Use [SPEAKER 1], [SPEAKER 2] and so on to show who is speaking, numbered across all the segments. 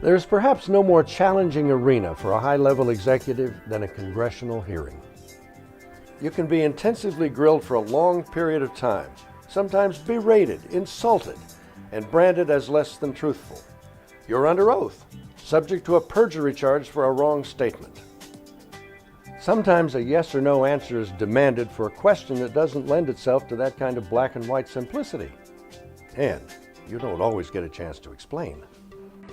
[SPEAKER 1] There's perhaps no more challenging arena for a high-level executive than a congressional hearing. You can be intensively grilled for a long period of time, sometimes berated, insulted, and branded as less than truthful. You're under oath, subject to a perjury charge for a wrong statement. Sometimes a yes or no answer is demanded for a question that doesn't lend itself to that kind of black and white simplicity. And you don't always get a chance to explain.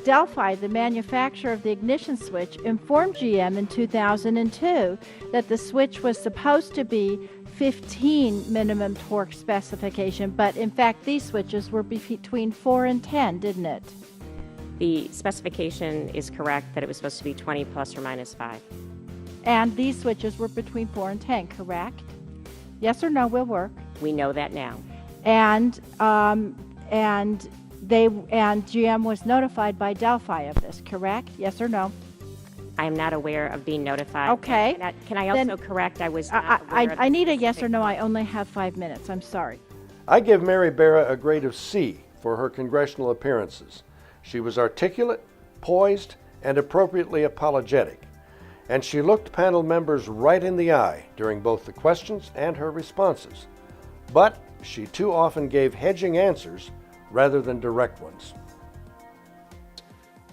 [SPEAKER 2] Delphi, the manufacturer of the ignition switch, informed GM in 2002 that the switch was supposed to be 15 minimum torque specification, but in fact these switches were between 4 and 10, didn't it?
[SPEAKER 3] The specification is correct that it was supposed to be 20 plus or minus 5.
[SPEAKER 2] And these switches were between 4 and 10, correct? Yes or no will work.
[SPEAKER 3] We know that now.
[SPEAKER 2] And GM was notified by Delphi of this, correct? Yes or no?
[SPEAKER 3] I am not aware of being notified.
[SPEAKER 2] Okay.
[SPEAKER 3] Can I also correct? I was not aware of
[SPEAKER 2] I need a yes or no. I only have 5 minutes. I'm sorry.
[SPEAKER 1] I give Mary Barra a grade of C for her congressional appearances. She was articulate, poised, and appropriately apologetic. And she looked panel members right in the eye during both the questions and her responses. But she too often gave hedging answers rather than direct ones.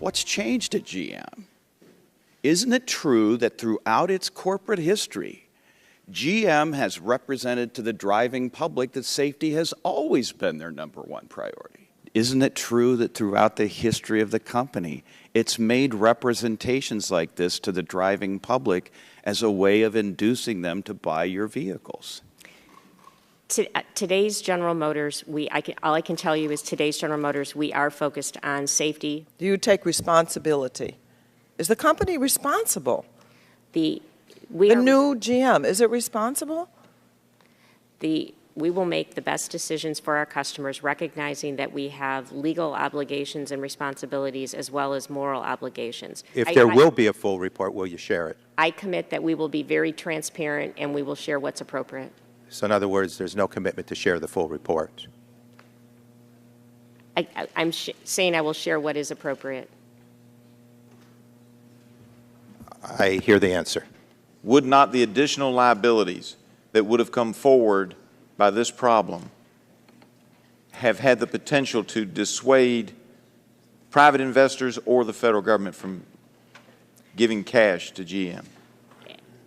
[SPEAKER 4] What's changed at GM? Isn't it true that throughout its corporate history, GM has represented to the driving public that safety has always been their #1 priority? Isn't it true that throughout the history of the company, it's made representations like this to the driving public as a way of inducing them to buy your vehicles?
[SPEAKER 3] Today's General Motors, all I can tell you is today's General Motors, we are focused on safety.
[SPEAKER 5] Do you take responsibility? Is the company responsible? The new GM, is it responsible?
[SPEAKER 3] We will make the best decisions for our customers, recognizing that we have legal obligations and responsibilities as well as moral obligations.
[SPEAKER 6] If there will be a full report, will you share it?
[SPEAKER 3] I commit that we will be very transparent and we will share what's appropriate.
[SPEAKER 6] So in other words, there's no commitment to share the full report.
[SPEAKER 3] I'm saying I will share what is appropriate.
[SPEAKER 6] I hear the answer.
[SPEAKER 7] Would not the additional liabilities that would have come forward by this problem have had the potential to dissuade private investors or the federal government from giving cash to GM?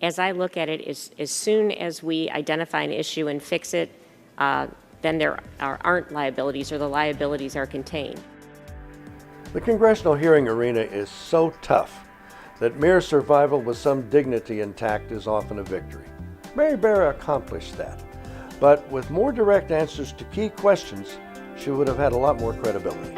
[SPEAKER 3] As I look at it, as soon as we identify an issue and fix it, then there aren't liabilities, or the liabilities are contained.
[SPEAKER 1] The congressional hearing arena is so tough that mere survival with some dignity intact is often a victory. Mary Barra accomplished that, but with more direct answers to key questions, she would have had a lot more credibility.